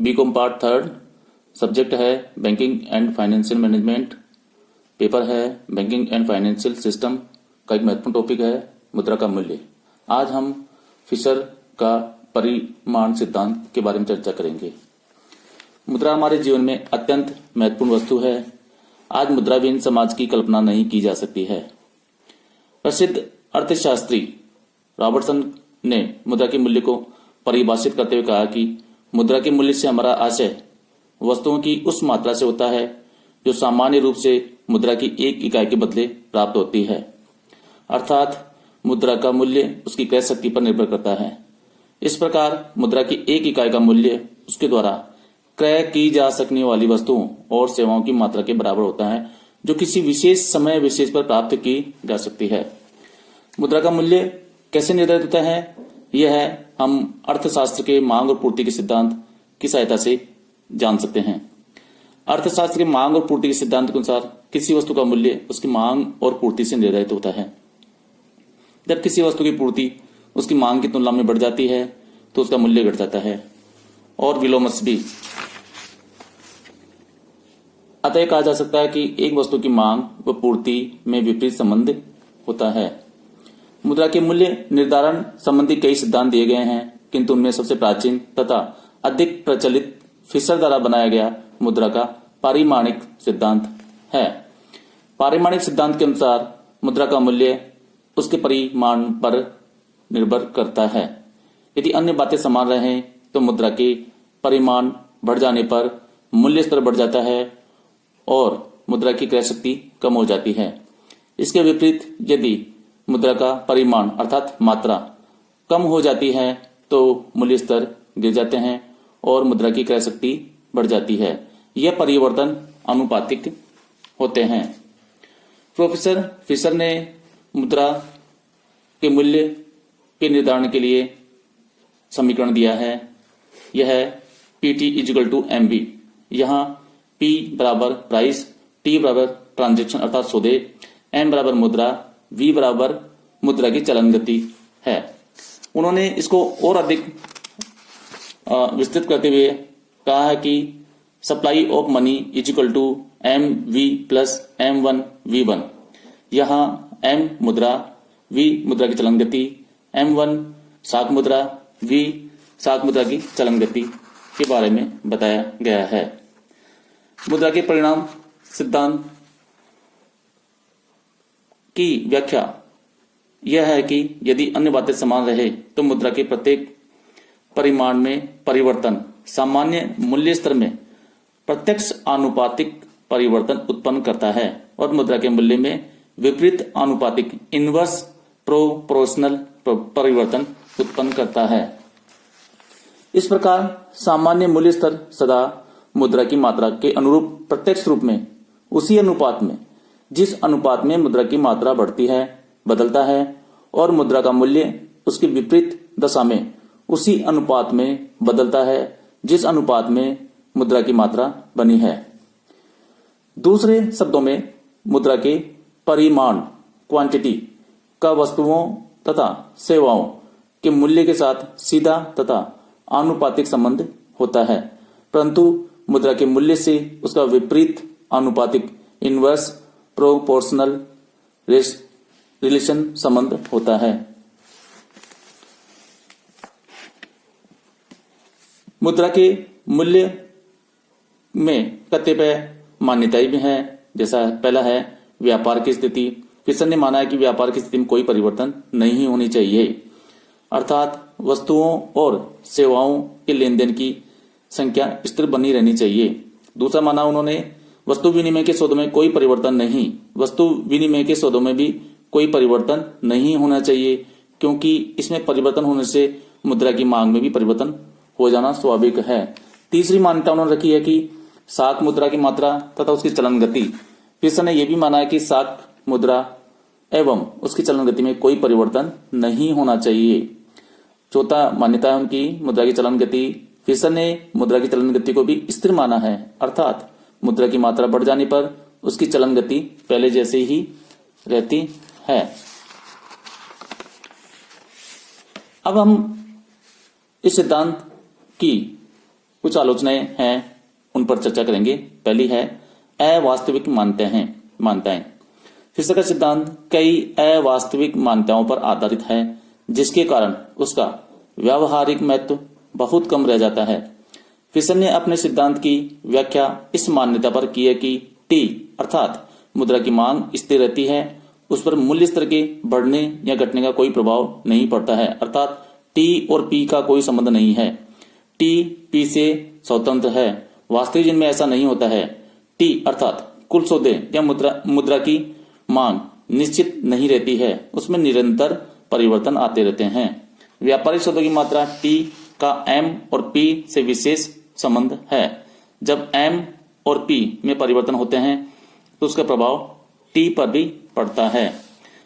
BCom part third, subject है banking and financial management, paper है banking and financial system का एक महत्वपूर्ण टॉपिक है मुद्रा का मूल्य। आज हम फिशर का परिमाण सिद्धांत के बारे में चर्चा करेंगे। मुद्रा हमारे जीवन में अत्यंत महत्वपूर्ण वस्तु है। आज मुद्राविहीन समाज की कल्पना नहीं की जा सकती है। प्रसिद्ध अर्थशास्त्री रॉबर्टसन ने मुद्रा के मूल्य को परिभाषित करते हुए कहा कि मुद्रा के मूल्य से हमारा आशय वस्तुओं की उस मात्रा से होता है जो सामान्य रूप से मुद्रा की एक इकाई के बदले प्राप्त होती है, अर्थात मुद्रा का मूल्य उसकी क्रय शक्ति पर निर्भर करता है। इस प्रकार मुद्रा की एक इकाई का मूल्य उसके द्वारा क्रय की जा सकने वाली वस्तुओं और सेवाओं की मात्रा के बराबर होता है जो किसी विशेष समय विशेष पर प्राप्त की जा सकती है। मुद्रा का मूल्य कैसे निर्धारित होता है, यह हम अर्थशास्त्र के मांग और पूर्ति के सिद्धांत की सहायता से जान सकते हैं। अर्थशास्त्र के मांग और पूर्ति के सिद्धांत के अनुसार किसी वस्तु का मूल्य उसकी मांग और पूर्ति से निर्धारित होता है। जब किसी वस्तु की पूर्ति उसकी मांग की तुलना में बढ़ जाती है तो उसका मूल्य घट जाता है और विलोमस भी। अतः कहा जा सकता है कि एक वस्तु की मांग व पूर्ति में विपरीत संबंध होता है। मुद्रा के मूल्य निर्धारण संबंधी कई सिद्धांत दिए गए हैं, किंतु उनमें सबसे प्राचीन तथा अधिक प्रचलित फिशर द्वारा बनाया गया मुद्रा का पारिमाणिक सिद्धांत है। पारिमाणिक सिद्धांत के अनुसार मुद्रा का मूल्य उसके परिमाण पर निर्भर करता है। यदि अन्य बातें समान रहें तो मुद्रा के परिमाण बढ़ जाने पर मूल्य स्तर बढ़ जाता है और मुद्रा की क्रय शक्ति कम हो जाती है। इसके विपरीत यदि मुद्रा का परिमाण अर्थात मात्रा कम हो जाती है तो मूल्य स्तर गिर जाते हैं और मुद्रा की क्रय शक्ति बढ़ जाती है। यह परिवर्तन अनुपातिक होते हैं। प्रोफेसर फिशर ने मुद्रा के मूल्य के निर्धारण के लिए समीकरण दिया है। यह है PT इजिकल टू MB। यहाँ P बराबर प्राइस, T बराबर ट्रांजेक्शन अर्थात सौदे, M बराबर मुद्रा, V बराबर मुद्रा की चलन गति है। उन्होंने इसको और अधिक विस्तृत करते हुए कहा है कि supply of money is equal to MV plus M1V1। यहाँ M मुद्रा, V मुद्रा की चलन गति, M1 साख मुद्रा, V साख मुद्रा की चलन गति के बारे में बताया गया है। मुद्रा के परिणाम सिद्धांत की व्याख्या यह है कि यदि अन्य बातें समान रहे तो मुद्रा के प्रत्येक परिमाण में परिवर्तन सामान्य मूल्य स्तर में प्रत्यक्ष आनुपातिक परिवर्तन उत्पन्न करता है और मुद्रा के मूल्य में विपरीत आनुपातिक इनवर्स प्रोपोर्शनल परिवर्तन उत्पन्न करता है। इस प्रकार सामान्य मूल्य स्तर सदा मुद्रा की मात्रा के अनुरूप प्रत्यक्ष रूप में उसी अनुपात में जिस अनुपात में मुद्रा की मात्रा बढ़ती है बदलता है और मुद्रा का मूल्य उसकी विपरीत दशा में उसी अनुपात में बदलता है जिस अनुपात में मुद्रा की मात्रा बनी है। दूसरे शब्दों में मुद्रा के परिमाण क्वांटिटी का वस्तुओं तथा सेवाओं के मूल्य के साथ सीधा तथा आनुपातिक संबंध होता है, परंतु मुद्रा के मूल्य से उसका विपरीत आनुपातिक इनवर्स प्रोपोर्शनल रिलेशन संबंध होता है। मुद्रा के मूल्य में कतिपय मान्यताएं भी हैं। जैसा पहला है व्यापार की स्थिति। फिशर ने माना है कि व्यापार की स्थिति में कोई परिवर्तन नहीं होनी चाहिए, अर्थात वस्तुओं और सेवाओं के लेन देन की संख्या स्थिर बनी रहनी चाहिए। दूसरा माना उन्होंने वस्तु विनिमय के सौदों में कोई परिवर्तन नहीं, वस्तु विनिमय के सौदों में भी कोई परिवर्तन नहीं होना चाहिए, क्योंकि इसमें परिवर्तन होने से मुद्रा की मांग में भी परिवर्तन हो जाना स्वाभाविक है। तीसरी मान्यता उन्होंने रखी है कि साख मुद्रा की मात्रा तथा उसकी चलन गति। फिशर ने यह भी माना है कि साख मुद्रा एवं उसकी चलन गति में कोई परिवर्तन नहीं होना चाहिए। चौथा मान्यता है उनकी मुद्रा की चलन गति। फिशर ने मुद्रा की चलन गति को भी स्थिर माना है, अर्थात मुद्रा की मात्रा बढ़ जाने पर उसकी चलन गति पहले जैसे ही रहती है। अब हम इस सिद्धांत की कुछ आलोचनाएं हैं, उन पर चर्चा करेंगे। पहली है अवास्तविक मान्यताएं। फिशर का सिद्धांत कई अवास्तविक मान्यताओं पर आधारित है, जिसके कारण उसका व्यावहारिक महत्व बहुत कम रह जाता है। फिशर ने अपने सिद्धांत की व्याख्या इस मान्यता पर की है कि टी अर्थात मुद्रा की मांग स्थिर रहती है, उस पर मूल्य स्तर के बढ़ने या घटने का कोई प्रभाव नहीं पड़ता है, अर्थात टी और पी का कोई संबंध नहीं है। टी पी से स्वतंत्र है। वास्तविक जीवन में ऐसा नहीं होता है। टी अर्थात कुल सौदे या मुद्रा की मांग निश्चित नहीं रहती है, उसमें निरंतर परिवर्तन आते रहते हैं। व्यापारिक सौदों की मात्रा टी का एम और पी से विशेष संबंध है। जब एम और पी में परिवर्तन होते हैं तो उसका प्रभाव टी पर भी पड़ता है।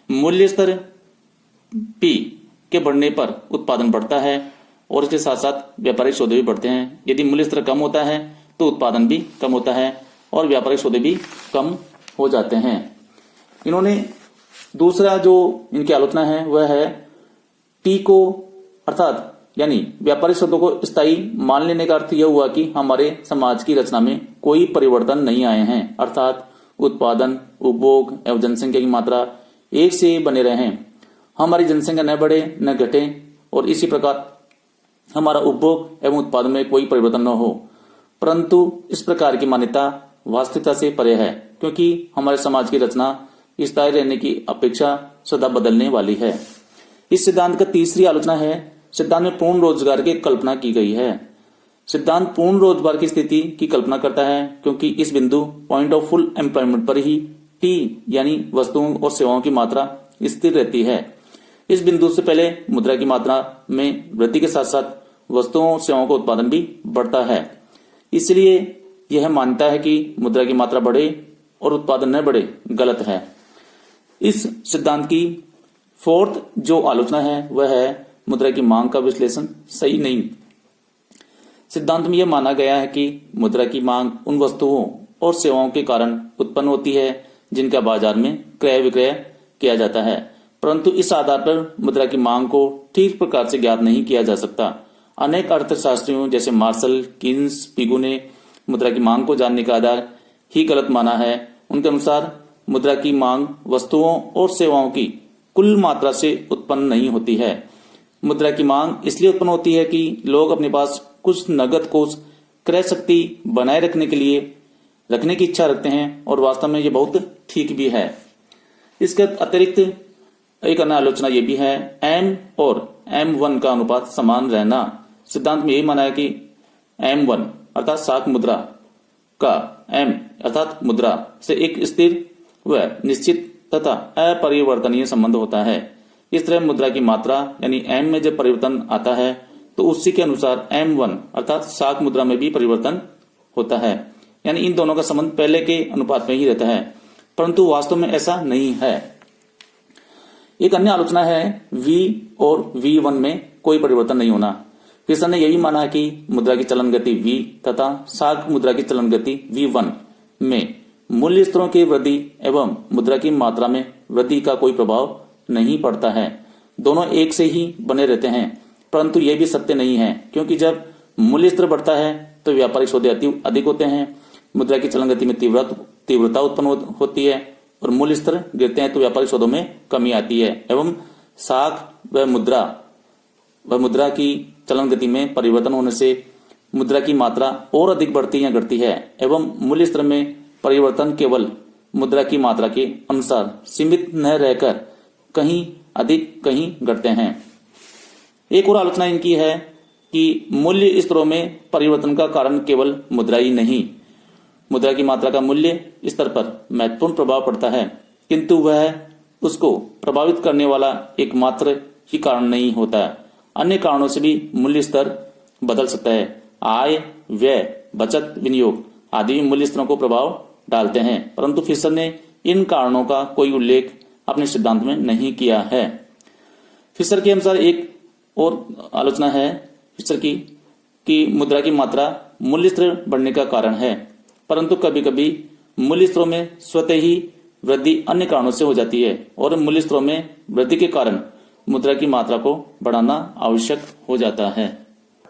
मूल्य स्तर पी के बढ़ने पर उत्पादन बढ़ता है और इसके साथ साथ व्यापारिक सौदे भी बढ़ते हैं। यदि मूल्य स्तर कम होता है तो उत्पादन भी कम होता है और व्यापारिक सौदे भी कम हो जाते हैं। इन्होंने दूसरा जो इनकी आलोचना है वह है टी को अर्थात यानी व्यापारिक सौदों को स्थायी मान लेने का अर्थ यह हुआ कि हमारे समाज की रचना में कोई परिवर्तन नहीं आए हैं, अर्थात उत्पादन, उपभोग एवं जनसंख्या की मात्रा एक से बने रहे। हमारी जनसंख्या न बढ़े न घटे और इसी प्रकार हमारा उपभोग एवं उत्पादन में कोई परिवर्तन न हो। परंतु इस प्रकार की मान्यता वास्तविकता से परे है, क्योंकि हमारे समाज की रचना स्थायी रहने की अपेक्षा सदा बदलने वाली है। इस सिद्धांत का तीसरी आलोचना है सिद्धांत में पूर्ण रोजगार की कल्पना की गई है। सिद्धांत पूर्ण रोजगार की स्थिति की कल्पना करता है, क्योंकि इस बिंदु पॉइंट ऑफ फुल एम्प्लॉयमेंट पर ही टी यानी वस्तुओं और सेवाओं की मात्रा स्थिर रहती है। इस बिंदु से पहले मुद्रा की मात्रा में वृद्धि के साथ साथ वस्तुओं और सेवाओं का उत्पादन भी बढ़ता है। इसलिए यह मानता है कि मुद्रा की मात्रा बढ़े और उत्पादन न बढ़े गलत है। इस सिद्धांत की फोर्थ जो आलोचना है वह है मुद्रा की मांग का विश्लेषण सही नहीं। सिद्धांत में यह माना गया है कि मुद्रा की मांग उन वस्तुओं और सेवाओं के कारण उत्पन्न होती है जिनका बाजार में क्रय विक्रय किया जाता है, परंतु इस आधार पर मुद्रा की मांग को ठीक प्रकार से ज्ञात नहीं किया जा सकता। अनेक अर्थशास्त्रियों जैसे मार्शल, कीन्स, पिगू ने मुद्रा की मांग को जानने का आधार ही गलत माना है। उनके अनुसार मुद्रा की मांग वस्तुओं और सेवाओं की कुल मात्रा से उत्पन्न नहीं होती है। मुद्रा की मांग इसलिए उत्पन्न होती है कि लोग अपने पास कुछ नगद कोष क्रय शक्ति बनाए रखने के लिए रखने की इच्छा रखते हैं और वास्तव में ये बहुत ठीक भी है। इसके अतिरिक्त एक अन्य आलोचना ये भी है एम और M1 का अनुपात समान रहना। सिद्धांत में यही माना है कि M1 अर्थात साख मुद्रा का M अर्थात मुद्रा से एक स्थिर व निश्चित तथा अपरिवर्तनीय संबंध होता है। इस तरह मुद्रा की मात्रा यानी M में जब परिवर्तन आता है तो उसी के अनुसार M1 अर्थात साख मुद्रा में भी परिवर्तन होता है, यानी इन दोनों का संबंध पहले के अनुपात में ही रहता है, परंतु वास्तव में ऐसा नहीं है। एक अन्य आलोचना है V और V1 में कोई परिवर्तन नहीं होना। फिशर ने यही माना है कि मुद्रा की चलन गति V तथा साख मुद्रा की चलन गति V1 में मूल्य स्तरों की वृद्धि एवं मुद्रा की मात्रा में वृद्धि का कोई प्रभाव नहीं पड़ता है। दोनों एक से ही बने रहते हैं, परंतु यह भी सत्य नहीं है, क्योंकि जब मूल्य स्तर बढ़ता है तो व्यापारिक सौदे अधिक होते हैं, मुद्रा की चलन गति में तीव्रता उत्पन्न होती है और मूल्य स्तर गिरते हैं तो व्यापारिक सौदों में कमी आती है एवं साख व मुद्रा की चलन गति में परिवर्तन होने से मुद्रा की मात्रा और अधिक बढ़ती या घटती है एवं मूल्य स्तर में परिवर्तन केवल मुद्रा की मात्रा के अनुसार सीमित न रहकर कहीं अधिक कहीं घटते हैं। एक और आलोचना इनकी है कि मूल्य स्तरों में परिवर्तन का कारण केवल मुद्रा ही नहीं, मुद्रा की मात्रा का मूल्य स्तर पर महत्वपूर्ण प्रभाव पड़ता है, किंतु वह उसको प्रभावित करने वाला एकमात्र ही कारण नहीं होता। अन्य कारणों से भी मूल्य स्तर बदल सकता है। आय, व्यय, बचत, विनियोग आदि मूल्य स्तरों को प्रभाव डालते हैं, परंतु फिशर ने इन कारणों का कोई उल्लेख अपने सिद्धांत में नहीं किया है। फिशर के अनुसार एक और आलोचना है फिशर की कि मुद्रा की मात्रा मूल्य स्तर बढ़ने का कारण है, परंतु कभी कभी मूल्य स्तरों में स्वतः ही वृद्धि अन्य कारणों से हो जाती है और मूल्य स्तरों में वृद्धि के कारण मुद्रा की मात्रा को बढ़ाना आवश्यक हो जाता है।